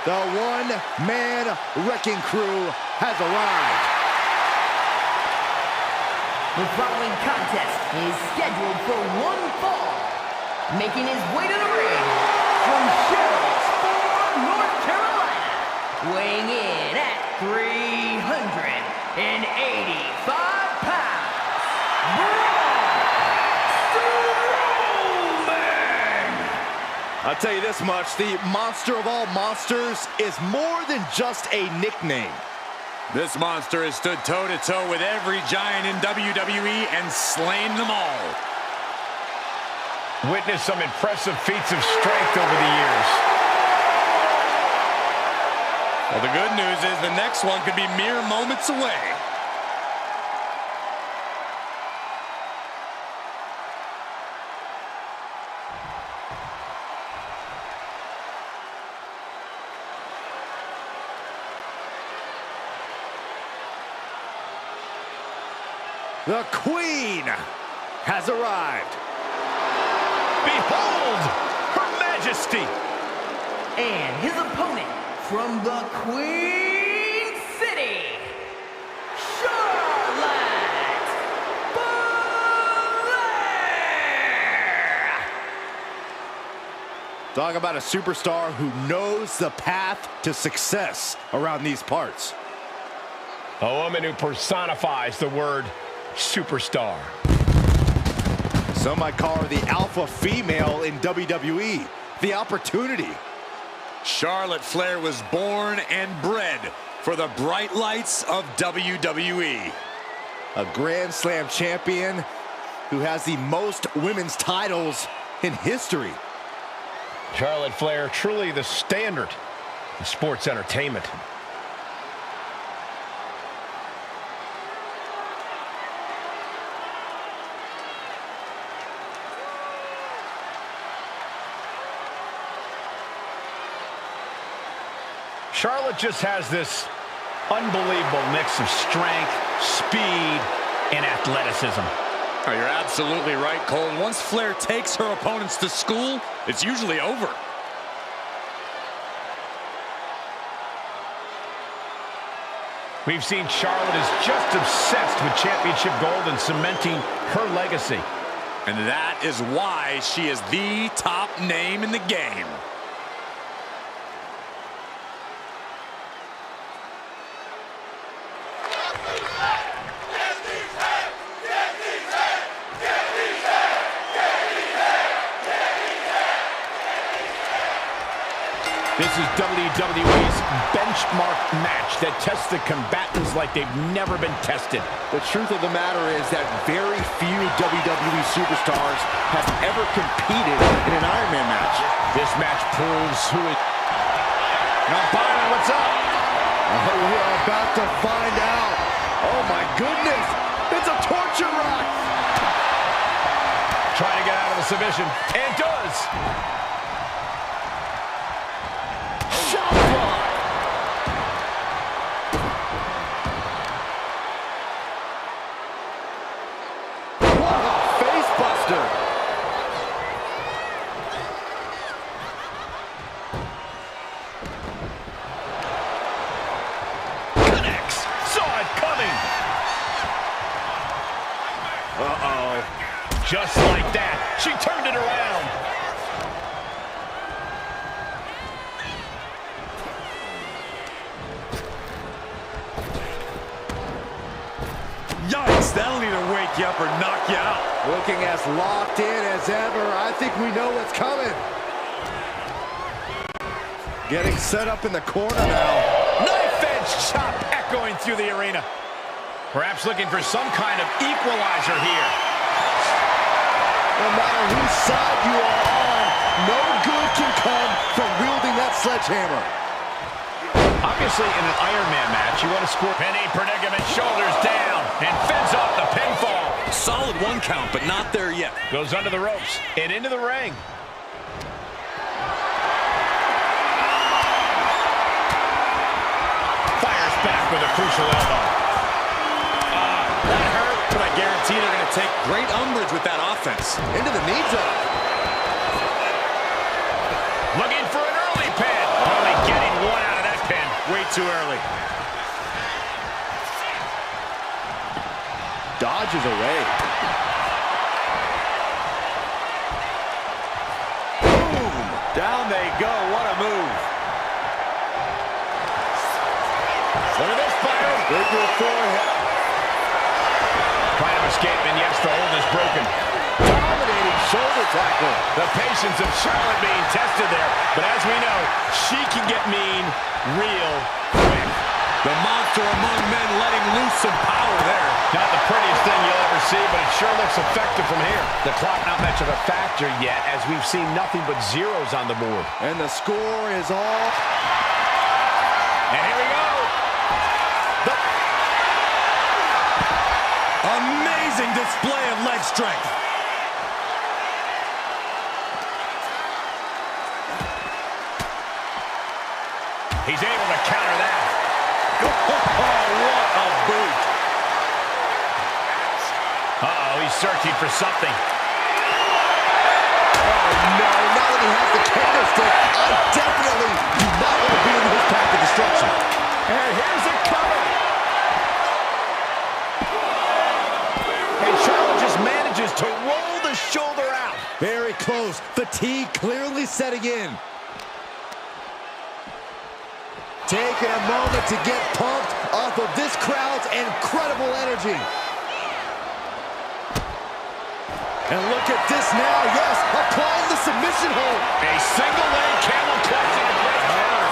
The one-man wrecking crew has arrived. The following contest is scheduled for one fall. Making his way to the ring from Charlotte, North Carolina, weighing in at 385 pounds, Braun Strowman! I'll tell you this much, the monster of all monsters is more than just a nickname. This monster has stood toe-to-toe with every giant in WWE and slain them all. Witnessed some impressive feats of strength over the years. Well, the good news is the next one could be mere moments away. The Queen has arrived. Behold, Her Majesty! And his opponent from the Queen City, Charlotte Flair! Talk about a superstar who knows the path to success around these parts. A woman who personifies the word superstar. Some might call her the alpha female in WWE. The opportunity. Charlotte Flair was born and bred for the bright lights of WWE. A Grand Slam champion who has the most women's titles in history. Charlotte Flair, truly the standard in sports entertainment. Charlotte just has this unbelievable mix of strength, speed, and athleticism. Oh, you're absolutely right, Cole. And once Flair takes her opponents to school, it's usually over. We've seen Charlotte is just obsessed with championship gold and cementing her legacy. And that is why she is the top name in the game. This is WWE's benchmark match that tests the combatants like they've never been tested. The truth of the matter is that very few WWE superstars have ever competed in an Iron Man match. This match proves who it... Now, Byron, what's up? Oh, we're about to find out. Oh, my goodness. It's a torture rack. Trying to get out of the submission, and does. Just like that, she turned it around. Yikes, that'll either wake you up or knock you out. Looking as locked in as ever. I think we know what's coming. Getting set up in the corner now. Knife edge chop echoing through the arena. Perhaps looking for some kind of equalizer here. No matter whose side you are on, no good can come from wielding that sledgehammer. Obviously, in an Iron Man match, you want to score. Penny predicament, shoulders down, and fends off the pinfall. Solid one count, but not there yet. Goes under the ropes and into the ring. Fires back with a crucial elbow. That hurt, but I guarantee they're going to take great umbrage with that offense. Into the knee zone. Looking for an early pin. Only getting one too early. Dodges away. Boom! Down they go. What a move. Look at this fire. Big move forehead. Trying to escape, and yes, the hold is broken. Dominating shoulder tackle. The patience of Charlotte being tested there, but as we know, she can get mean real quick. The monster among men letting loose some power there. Not the prettiest thing you'll ever see, but it sure looks effective from here. The clock not much of a factor yet, as we've seen nothing but zeros on the board. And the score is all. And here we go. Amazing display of leg strength. He's able to counter that. Oh, what a boot. Uh-oh, he's searching for something. Oh, no. Now that he has the candlestick, I definitely do not want to be in his path of destruction. And here's a cover. And Charlotte just manages to roll the shoulder out. Very close. Fatigue clearly setting in. Taking a moment to get pumped off of this crowd's incredible energy. And look at this now. Yes, applying the submission hold. A single leg camel clutch in a great cover.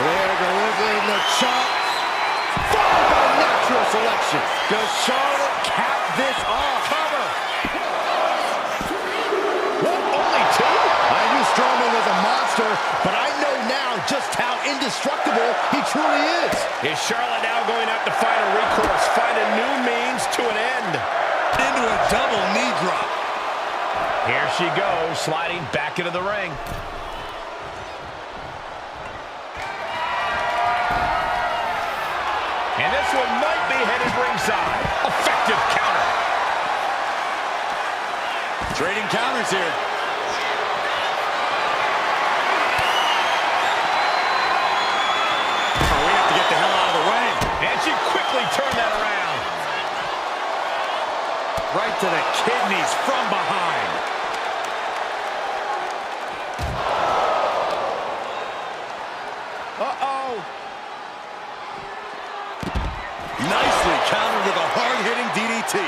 Flair delivering the chop. Followed by natural selection. Does Charlotte cap this off? Cover. What, only two? I knew Strowman was a monster, but I know now just how indestructible he truly is. Is Charlotte now going to have to find a recourse, find a new means to an end? Into a double knee drop. Here she goes, sliding back into the ring. And this one might be headed ringside. Effective counter. Trading counters here. Oh, we have to get the hell out of the way. And she quickly turned that around. Right to the kidneys from behind. Uh-oh. Nicely countered with a hard-hitting DDT.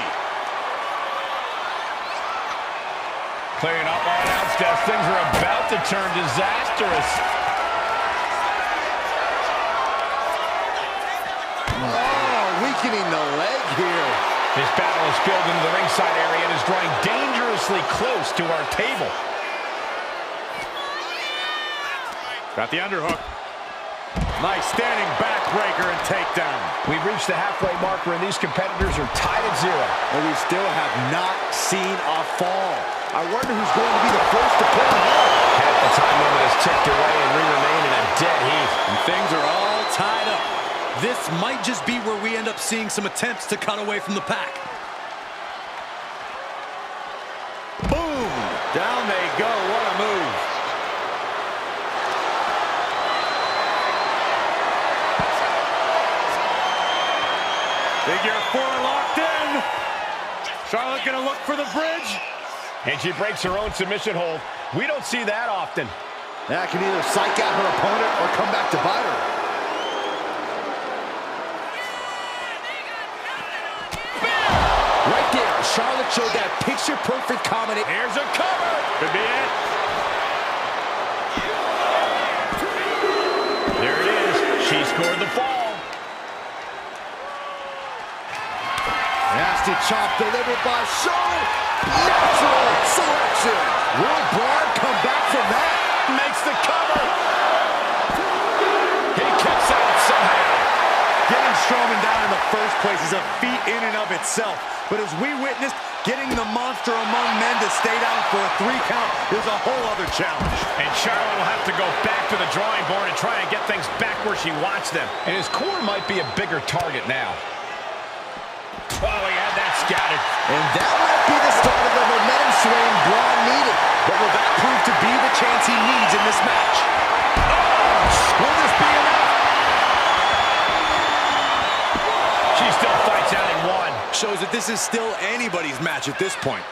Clearing up on announce desk. Things are about to turn disastrous. Oh, weakening the leg here. This battle is spilled into the ringside area and is drawing dangerously close to our table. Got the underhook. Nice standing backbreaker and takedown. We've reached the halfway marker and these competitors are tied at 0. And we still have not seen a fall. I wonder who's going to be the first to pull ahead. Half the time limit is ticked away and we remain in a dead heat. And things are all tied up. This might just be where we end up seeing some attempts to cut away from the pack. Boom! Down they go. What a move. Figure 4 locked in. Charlotte gonna look for the bridge. And she breaks her own submission hold. We don't see that often. That can either psych out her opponent or come back to bite her. Right there, Charlotte showed that picture-perfect combination. Here's a cover. Could be it. There it is. She scored the fall. Nasty chop delivered by Charlotte. Natural selection. Will Braun come back from that? Makes the cover. He kicks out somehow. Getting Strowman down in the first place is a feat in and of itself. But as we witnessed, getting the monster among men to stay down for a 3 count is a whole other challenge. And Charlotte will have to go back to the drawing board and try and get things back where she wants them. And his core might be a bigger target now. Oh, he had that scouted. And that might be the start of the momentum swing Braun needed. But will that prove to be the chance he needs in this match? Oh, will this be enough? shows that this is still anybody's match at this point.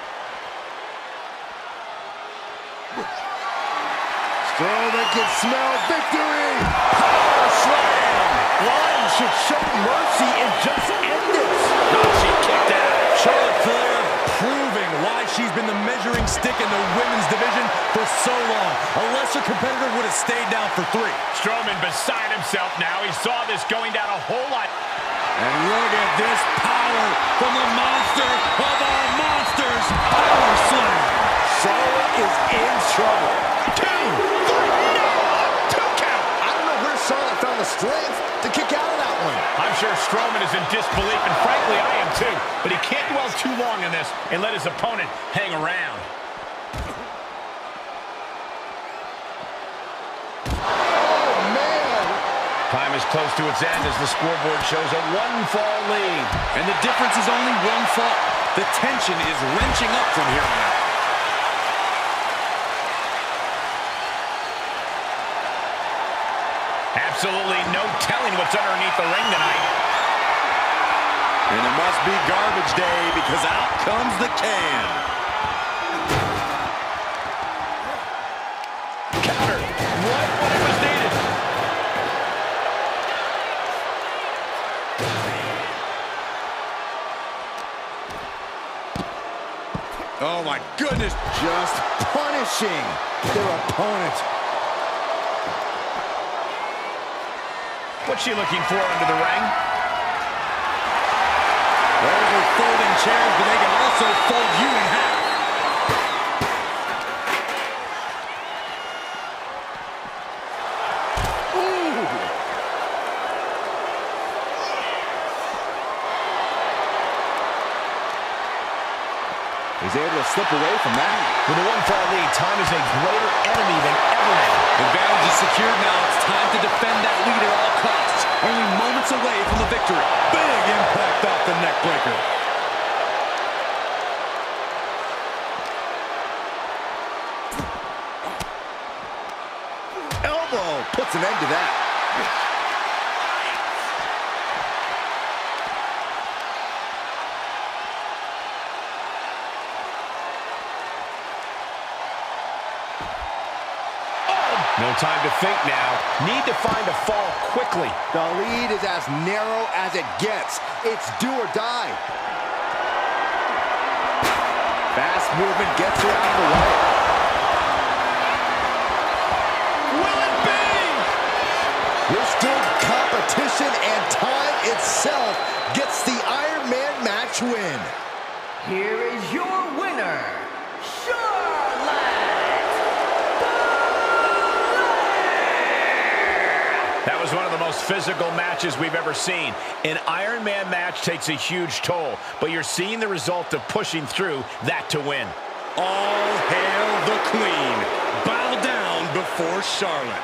Strowman can smell victory. Power slam. One should show mercy and just end this. Oh, she kicked out. Charlotte Flair proving why she's been the measuring stick in the women's division for so long. A lesser competitor would have stayed down for 3. Strowman beside himself now. He saw this going down a whole lot. And look at this power from the monster of all monsters, Power Slam. Charlotte is in trouble. 2, 3, no! 2 count. I don't know where Charlotte found the strength to kick out of that one. I'm sure Strowman is in disbelief, and frankly, I am too. But he can't dwell too long in this and let his opponent hang around. Oh, man. Time is close to its end as the scoreboard shows a 1-fall lead. And the difference is only 1 fall. The tension is wrenching up from here on out. Absolutely no telling what's underneath the ring tonight. And it must be garbage day because out comes the can. Counter. Right when it was needed. Oh my goodness. Just punishing their opponent. What's she looking for under the ring? Those are folding chairs, but they can also fold you in half. Ooh. He's able to slip away from that. With a 1-fall lead, time is a greater enemy than ever now. Advantage is secured now. It's time to defend that lead at all costs. Only moments away from the victory. Big impact off the neck breaker. Elbow puts an end to that. No time to think now. Need to find a fall quickly. The lead is as narrow as it gets. It's do or die. Fast movement gets her out of the way. Will it be? Withstood competition and time itself gets the Iron Man match win. Here is your winner, Charlotte. That was one of the most physical matches we've ever seen. An Iron Man match takes a huge toll, but you're seeing the result of pushing through that to win. All hail the Queen. Bow down before Charlotte.